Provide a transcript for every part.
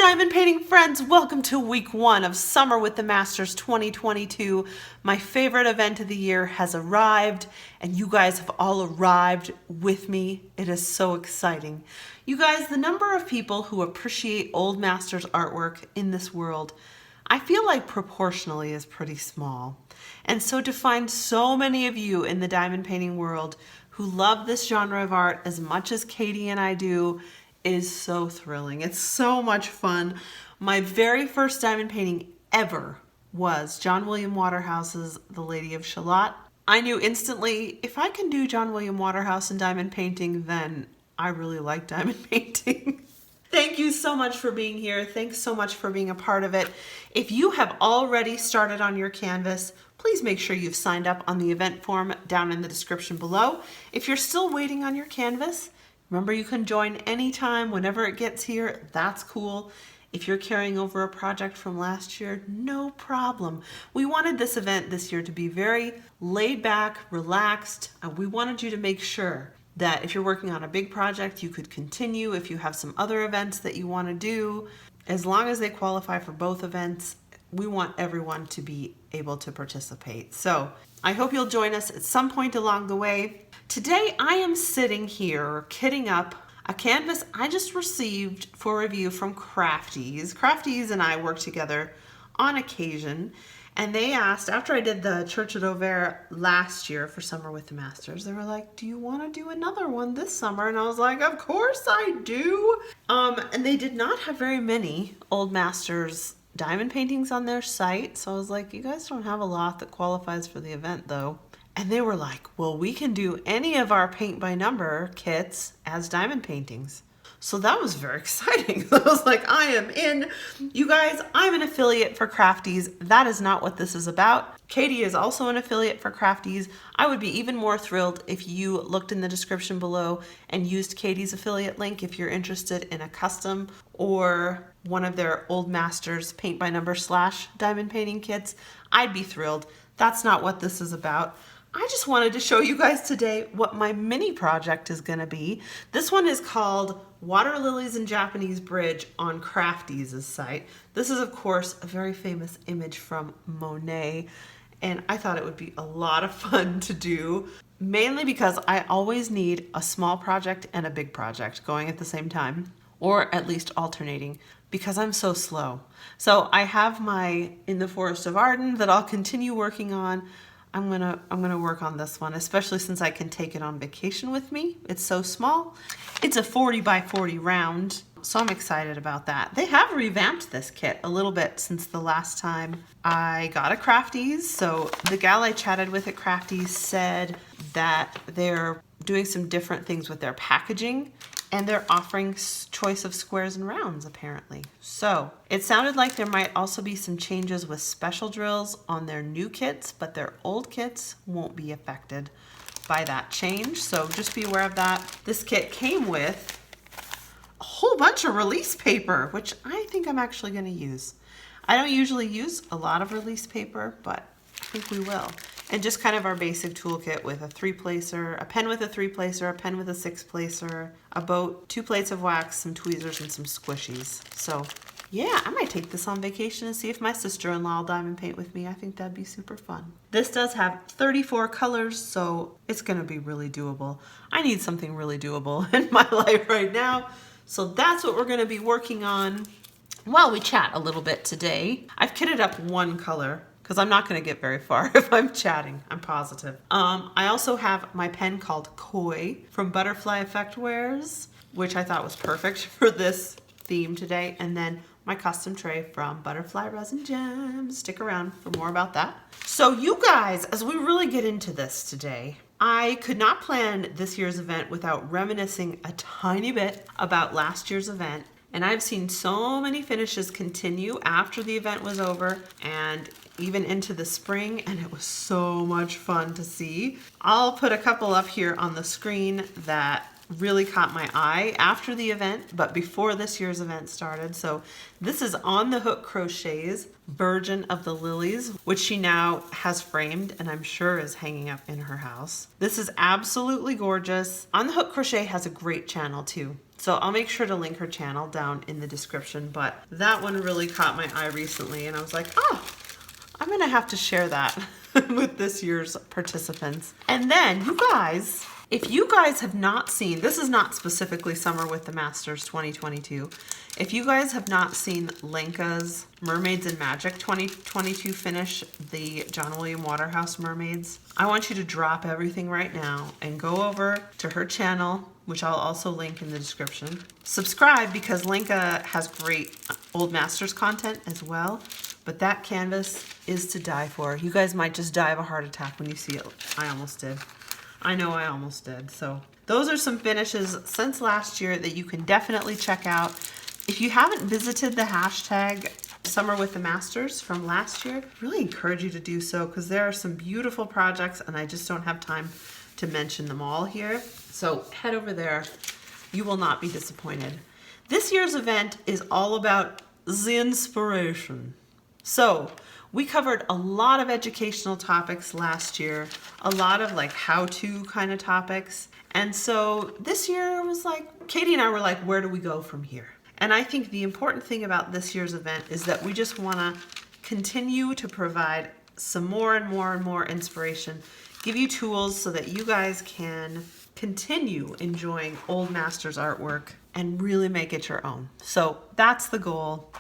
diamond painting friends, welcome to week 1 of Summer with the Masters 2022. My favorite event of the year has arrived, and you guys have all arrived with me. It is so exciting. You guys, the number of people who appreciate old masters artwork in this world, I feel like proportionally is pretty small. And so to find so many of you in the diamond painting world who love this genre of art as much as Katie and I do is so thrilling. It's so much fun. My very first diamond painting ever was John William Waterhouse's The Lady of Shalott. I knew instantly, if I can do John William Waterhouse in diamond painting, then I really like diamond painting. Thank you so much for being here. Thanks so much for being a part of it. If you have already started on your canvas, please make sure you've signed up on the event form down in the description below. If you're still waiting on your canvas, remember you can join anytime, whenever it gets here. That's cool. If you're carrying over a project from last year, no problem. We wanted this event this year to be very laid back, relaxed, and we wanted you to make sure that if you're working on a big project, you could continue. If you have some other events that you want to do, as long as they qualify for both events, we want everyone to be able to participate. So I hope you'll join us at some point along the way. Today I am sitting here kitting up a canvas I just received for review from Crafties. Crafties and I work together on occasion, and they asked, after I did the Church at Auvers last year for Summer with the Masters, they were like, do you want to do another one this summer? And I was like, of course I do. And they did not have very many old masters diamond paintings on their site. So I was like, you guys don't have a lot that qualifies for the event though. And they were like, well, we can do any of our paint by number kits as diamond paintings. So that was very exciting. I was like, I am in. You guys, I'm an affiliate for Crafties. That is not what this is about. Katie is also an affiliate for Crafties. I would be even more thrilled if you looked in the description below and used Katie's affiliate link if you're interested in a custom or one of their old masters paint by number / diamond painting kits. I'd be thrilled. That's not what this is about. I just wanted to show you guys today what my mini project is going to be. This one is called Water Lilies and Japanese Bridge on Crafties' site. This is, of course, a very famous image from Monet, and I thought it would be a lot of fun to do, mainly because I always need a small project and a big project going at the same time, or at least alternating, because I'm so slow. So I have my In the Forest of Arden that I'll continue working on. I'm gonna work on this one, especially since I can take it on vacation with me. It's so small. It's a 40 by 40 round, so I'm excited about that. They have revamped this kit a little bit since the last time I got a Crafties. So the gal I chatted with at Crafties said that they're doing some different things with their packaging, and they're offering choice of squares and rounds apparently. So it sounded like there might also be some changes with special drills on their new kits, but their old kits won't be affected by that change. So just be aware of that. This kit came with a whole bunch of release paper, which I think I'm actually going to use. I don't usually use a lot of release paper, but I think we will. And just kind of our basic toolkit with a 3-placer, a pen with a 3-placer, a pen with a 6-placer, a boat, 2 plates of wax, some tweezers, and some squishies. So yeah, I might take this on vacation and see if my sister-in-law will diamond paint with me. I think that'd be super fun. This does have 34 colors, so it's gonna be really doable. I need something really doable in my life right now. So that's what we're gonna be working on while we chat a little bit today. I've kitted up one color, because I'm not going to get very far if I'm chatting, I'm positive. I also have my pen called Koi from Butterfly Effect Wares, which I thought was perfect for this theme today. And then my custom tray from Butterfly Resin Gems. Stick around for more about that. So you guys, as we really get into this today, I could not plan this year's event without reminiscing a tiny bit about last year's event. And I've seen so many finishes continue after the event was over and even into the spring, and it was so much fun to see. I'll put a couple up here on the screen that really caught my eye after the event, but before this year's event started. So this is On the Hook Crochet's Virgin of the Lilies, which she now has framed and I'm sure is hanging up in her house. This is absolutely gorgeous. On the Hook Crochet has a great channel too. So I'll make sure to link her channel down in the description, but that one really caught my eye recently and I was like, oh, I'm gonna have to share that with this year's participants. And then you guys, if you guys have not seen, this is not specifically Summer with the Masters 2022. If you guys have not seen Lenka's Mermaids and Magic 2022 finish, the John William Waterhouse mermaids, I want you to drop everything right now and go over to her channel, which I'll also link in the description. Subscribe because Lenka has great Old Masters content as well, but that canvas is to die for. You guys might just die of a heart attack when you see it. I almost did. I know I almost did. So those are some finishes since last year that you can definitely check out. If you haven't visited the hashtag Summer with the Masters from last year, I really encourage you to do so because there are some beautiful projects and I just don't have time to mention them all here. So head over there. You will not be disappointed. This year's event is all about the inspiration. So we covered a lot of educational topics last year, a lot of like how-to kind of topics. And so this year was like, Katie and I were like, where do we go from here? And I think the important thing about this year's event is that we just want to continue to provide some more and more and more inspiration, give you tools so that you guys can continue enjoying Old Masters artwork and really make it your own. So that's the goal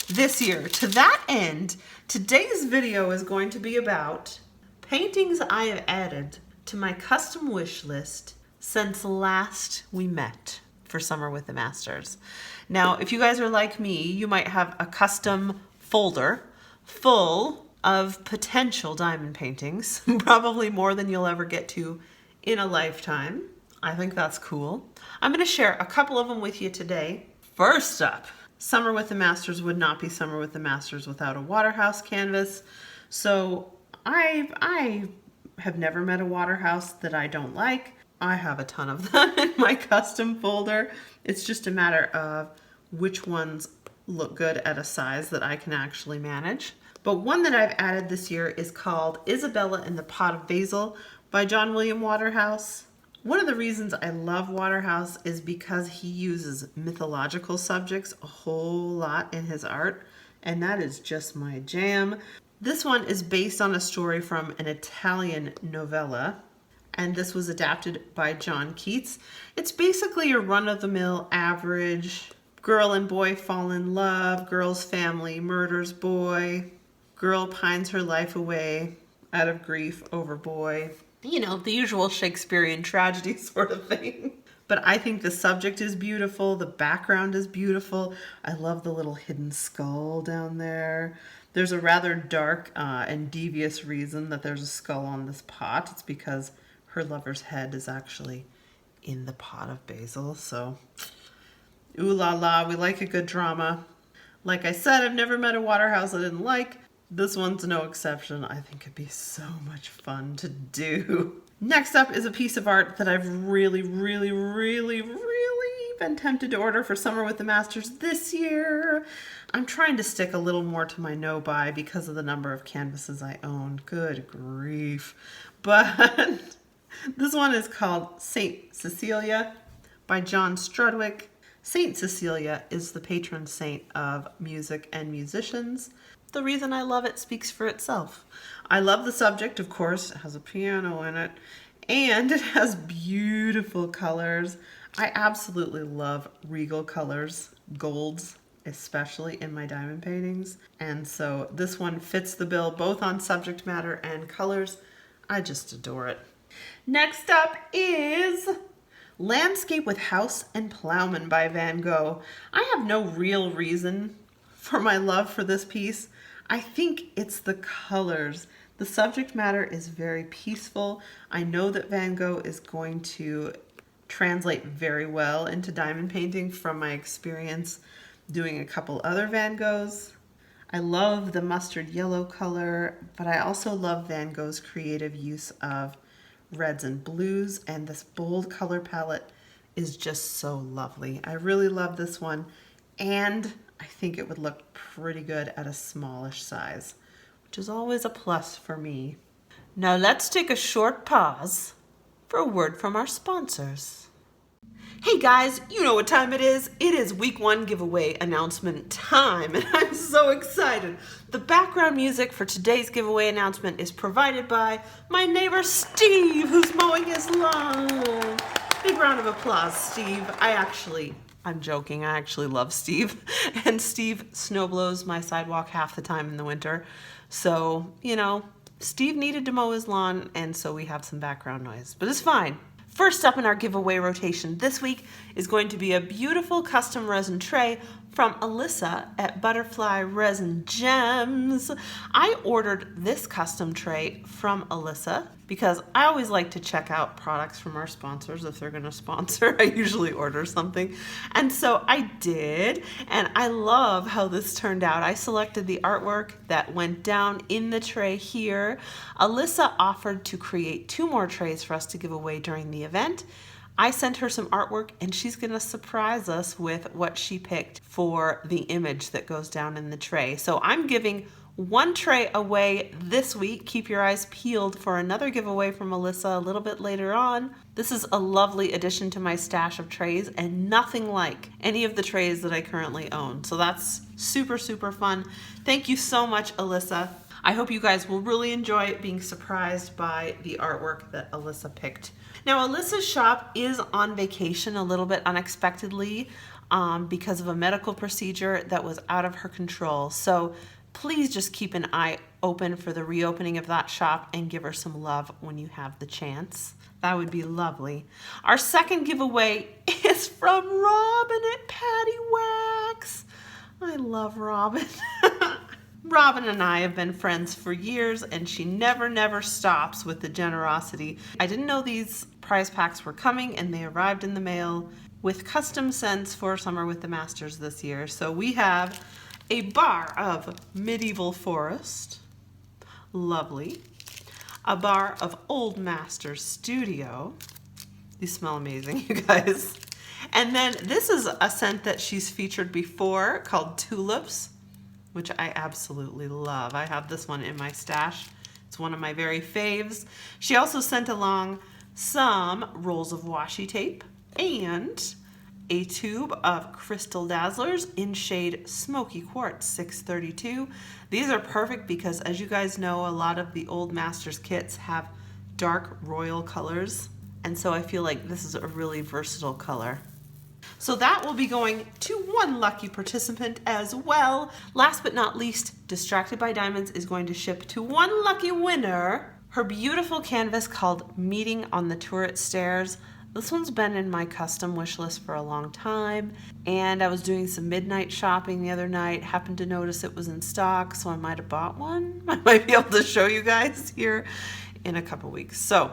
this year. To that end, today's video is going to be about paintings I have added to my custom wish list since last we met for Summer with the Masters. Now, if you guys are like me, you might have a custom folder full of potential diamond paintings, probably more than you'll ever get to in a lifetime. I think that's cool. I'm going to share a couple of them with you today. First up, Summer with the Masters would not be Summer with the Masters without a Waterhouse canvas. So I have never met a Waterhouse that I don't like. I have a ton of them in my custom folder. It's just a matter of which ones look good at a size that I can actually manage. But one that I've added this year is called Isabella in the Pot of Basil by John William Waterhouse. One of the reasons I love Waterhouse is because he uses mythological subjects a whole lot in his art, and that is just my jam. This one is based on a story from an Italian novella, and this was adapted by John Keats. It's basically a run-of-the-mill average girl and boy fall in love, girl's family murders boy, girl pines her life away out of grief over boy. You know, the usual Shakespearean tragedy sort of thing. But I think the subject is beautiful, the background is beautiful. I love the little hidden skull down there. There's a rather dark and devious reason that there's a skull on this pot. It's because her lover's head is actually in the pot of basil. So, ooh la la, we like a good drama. Like I said, I've never met a Waterhouse I didn't like. This one's no exception. I think it'd be so much fun to do. Next up is a piece of art that I've really been tempted to order for Summer with the Masters this year. I'm trying to stick a little more to my no-buy because of the number of canvases I own. Good grief. But this one is called Saint Cecilia by John Strudwick. Saint Cecilia is the patron saint of music and musicians. The reason I love it speaks for itself. I love the subject, of course. It has a piano in it, and it has beautiful colors. I absolutely love regal colors, golds, especially in my diamond paintings. And so this one fits the bill both on subject matter and colors. I just adore it. Next up is Landscape with House and Ploughman by Van Gogh. I have no real reason for my love for this piece. I think it's the colors. The subject matter is very peaceful. I know that Van Gogh is going to translate very well into diamond painting from my experience doing a couple other Van Goghs. I love the mustard yellow color, but I also love Van Gogh's creative use of reds and blues, and this bold color palette is just so lovely. I really love this one, and I think it would look pretty good at a smallish size, which is always a plus for me. Now let's take a short pause for a word from our sponsors. Hey guys, you know what time it is. It is week 1 giveaway announcement time, and I'm so excited. The background music for today's giveaway announcement is provided by my neighbor Steve, who's mowing his lawn. Big round of applause, Steve. I'm joking, I actually love Steve. And Steve snowblows my sidewalk half the time in the winter. So, you know, Steve needed to mow his lawn, and so we have some background noise, but it's fine. First up in our giveaway rotation this week is going to be a beautiful custom resin tray from Alyssa at Butterfly Resin Gems. I ordered this custom tray from Alyssa because I always like to check out products from our sponsors if they're going to sponsor. I usually order something. And so I did, and I love how this turned out. I selected the artwork that went down in the tray here. Alyssa offered to create 2 more trays for us to give away during the event. I sent her some artwork, and she's going to surprise us with what she picked for the image that goes down in the tray. So I'm giving 1 tray away this week. Keep your eyes peeled for another giveaway from Alyssa a little bit later on. This is a lovely addition to my stash of trays and nothing like any of the trays that I currently own. So that's super, super fun. Thank you so much, Alyssa. I hope you guys will really enjoy being surprised by the artwork that Alyssa picked. Now, Alyssa's shop is on vacation a little bit unexpectedly because of a medical procedure that was out of her control. So please just keep an eye open for the reopening of that shop and give her some love when you have the chance. That would be lovely. Our second giveaway is from Robin at PaddyWaxx. I love Robin. Robin and I have been friends for years, and she never stops with the generosity. I didn't know these prize packs were coming, and they arrived in the mail with custom scents for Summer with the Masters this year. So we have a bar of Medieval Forest, lovely. A bar of Old Masters Studio. These smell amazing, you guys. And then this is a scent that she's featured before called Tulips, which I absolutely love. I have this one in my stash. It's one of my very faves. She also sent along some rolls of washi tape and a tube of Crystal Dazzlers in shade Smoky Quartz 632. These are perfect because, as you guys know, a lot of the Old Masters kits have dark royal colors, and so I feel like this is a really versatile color. So that will be going to 1 lucky participant as well. Last but not least, Distracted by Diamonds is going to ship to 1 lucky winner her beautiful canvas called Meeting on the Turret Stairs. This one's been in my custom wish list for a long time, and I was doing some midnight shopping the other night, happened to notice it was in stock, so I might have bought one. I might be able to show you guys here in a couple weeks. So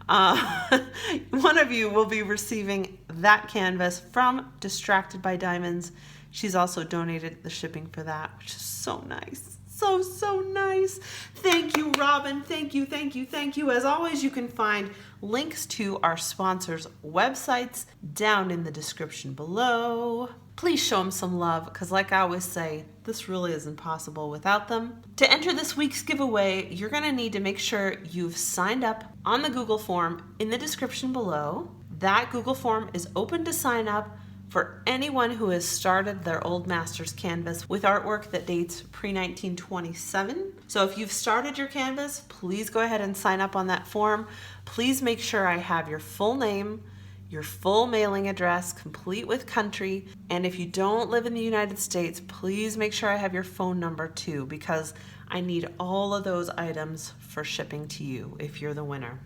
one of you will be receiving that canvas from Distracted by Diamonds. She's also donated the shipping for that, which is so nice. So nice. Thank you, Robin. Thank you. As always, you can find links to our sponsors' websites down in the description below. Please show them some love, because like I always say, this really isn't possible without them. To enter this week's giveaway, you're going to need to make sure you've signed up on the Google form in the description below. That Google form is open to sign up for anyone who has started their Old Masters canvas with artwork that dates pre-1927. So if you've started your canvas, please go ahead and sign up on that form. Please make sure I have your full name, your full mailing address, complete with country, and if you don't live in the United States, please make sure I have your phone number too, because I need all of those items for shipping to you if you're the winner.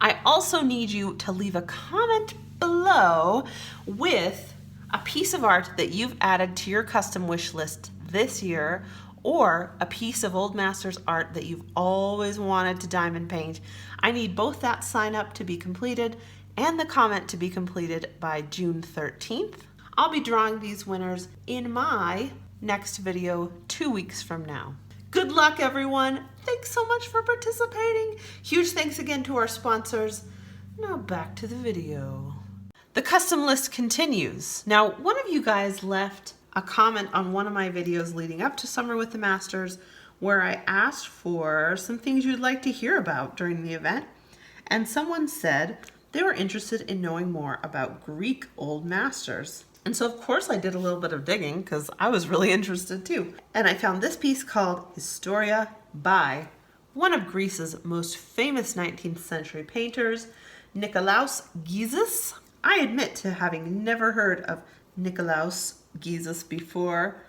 I also need you to leave a comment below with a piece of art that you've added to your custom wish list this year, or a piece of Old Masters art that you've always wanted to diamond paint. I need both that sign up to be completed and the comment to be completed by June 13th. I'll be drawing these winners in my next video 2 weeks from now. Good luck, everyone. Thanks so much for participating. Huge thanks again to our sponsors. Now back to the video. The custom list continues. Now, one of you guys left a comment on one of my videos leading up to Summer with the Masters where I asked for some things you'd like to hear about during the event. And someone said they were interested in knowing more about Greek old masters. And so of course I did a little bit of digging because I was really interested too. And I found this piece called Historia by one of Greece's most famous 19th century painters, Nikolaos Gyzis. I admit to having never heard of Nikolaos Gyzis before,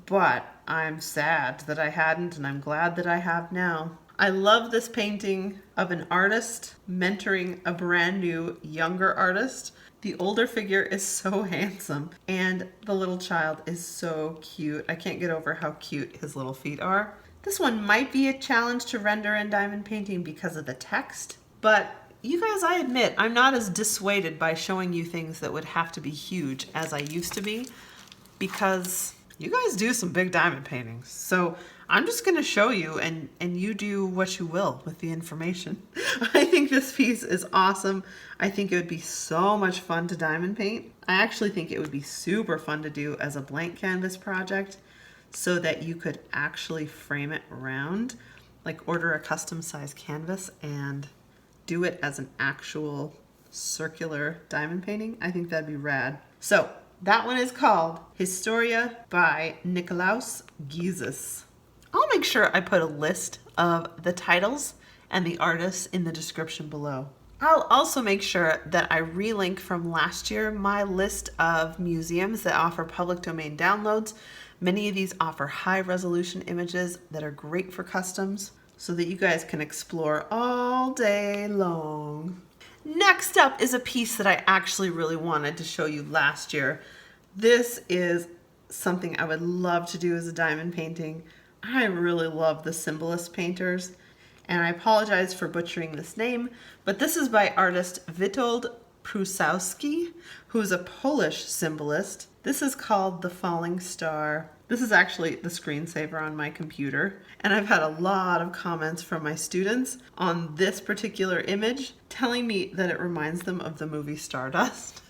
but I'm sad that I hadn't, and I'm glad that I have now. I love this painting of an artist mentoring a brand new younger artist. The older figure is so handsome, and the little child is so cute. I can't get over how cute his little feet are. This one might be a challenge to render in diamond painting because of the text, but you guys, I admit, I'm not as dissuaded by showing you things that would have to be huge as I used to be, because you guys do some big diamond paintings. So I'm just going to show you, and you do what you will with the information. I think this piece is awesome. I think it would be so much fun to diamond paint. I actually think it would be super fun to do as a blank canvas project so that you could actually frame it around, like order a custom size canvas and do it as an actual circular diamond painting. I think that'd be rad. So that one is called Historia by Nikolaos Gyzis. I'll make sure I put a list of the titles and the artists in the description below. I'll also make sure that I relink from last year my list of museums that offer public domain downloads. Many of these offer high resolution images that are great for customs so that you guys can explore all day long. Next up is a piece that I actually really wanted to show you last year. This is something I would love to do as a diamond painting. I really love the symbolist painters, and I apologize for butchering this name, but this is by artist Witold Pruszkowski, who is a Polish symbolist. This is called The Falling Star. This is actually the screensaver on my computer, and I've had a lot of comments from my students on this particular image telling me that it reminds them of the movie Stardust,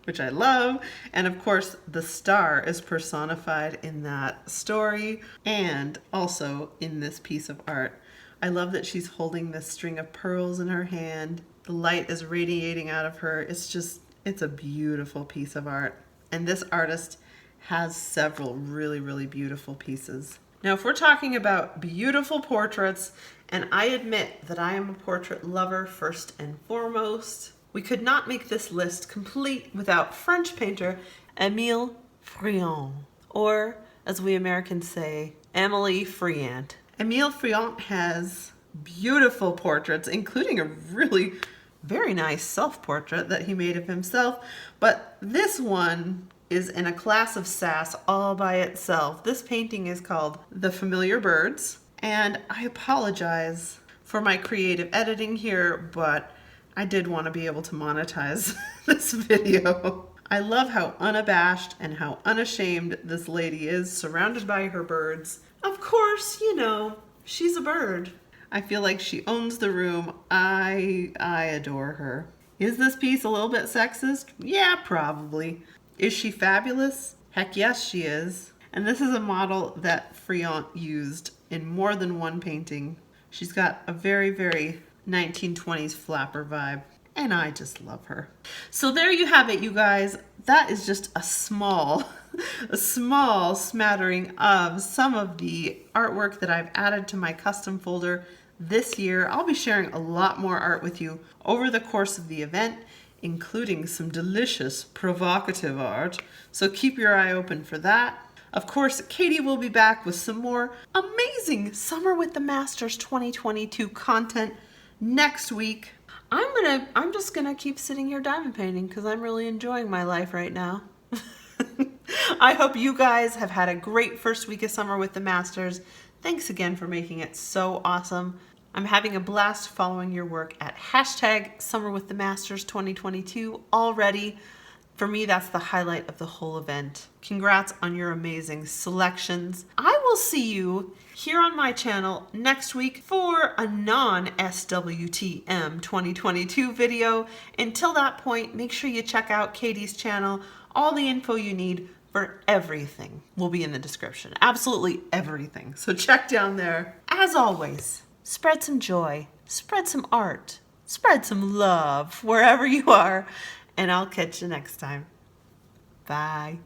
which I love. And of course, the star is personified in that story and also in this piece of art. I love that she's holding this string of pearls in her hand. The light is radiating out of her. It's a beautiful piece of art. And this artist has several really, really beautiful pieces. Now, if we're talking about beautiful portraits, and I admit that I am a portrait lover first and foremost, we could not make this list complete without French painter Emile Friant, or as we Americans say, Emile Friant. Emile Friant has beautiful portraits, including a really very nice self-portrait that he made of himself, but this one is in a class of sass all by itself. This painting is called The Familiar Birds, and I apologize for my creative editing here, but I did want to be able to monetize this video. I love how unabashed and how unashamed this lady is, surrounded by her birds. Of course, you know, she's a bird. I feel like she owns the room. I adore her. Is this piece a little bit sexist? Yeah, probably. Is she fabulous? Heck yes, she is. And this is a model that Friant used in more than one painting. She's got a very, very 1920s flapper vibe, and I just love her. So there you have it, you guys. That is just a small smattering of some of the artwork that I've added to my custom folder this year. I'll be sharing a lot more art with you over the course of the event, including some delicious provocative art, so keep your eye open for that. Of course, Katie will be back with some more amazing Summer with the Masters 2022 content next week. I'm just gonna keep sitting here diamond painting because I'm really enjoying my life right now. I hope you guys have had a great first week of Summer with the Masters. Thanks again for making it so awesome. I'm having a blast following your work at #SummerWithTheMasters 2022 already. For me, that's the highlight of the whole event. Congrats on your amazing selections. I will see you here on my channel next week for a non-SWTM 2022 video. Until that point, make sure you check out Katie's channel. All the info you need for everything will be in the description. Absolutely everything. So check down there. As always, spread some joy, spread some art, spread some love wherever you are, and I'll catch you next time. Bye.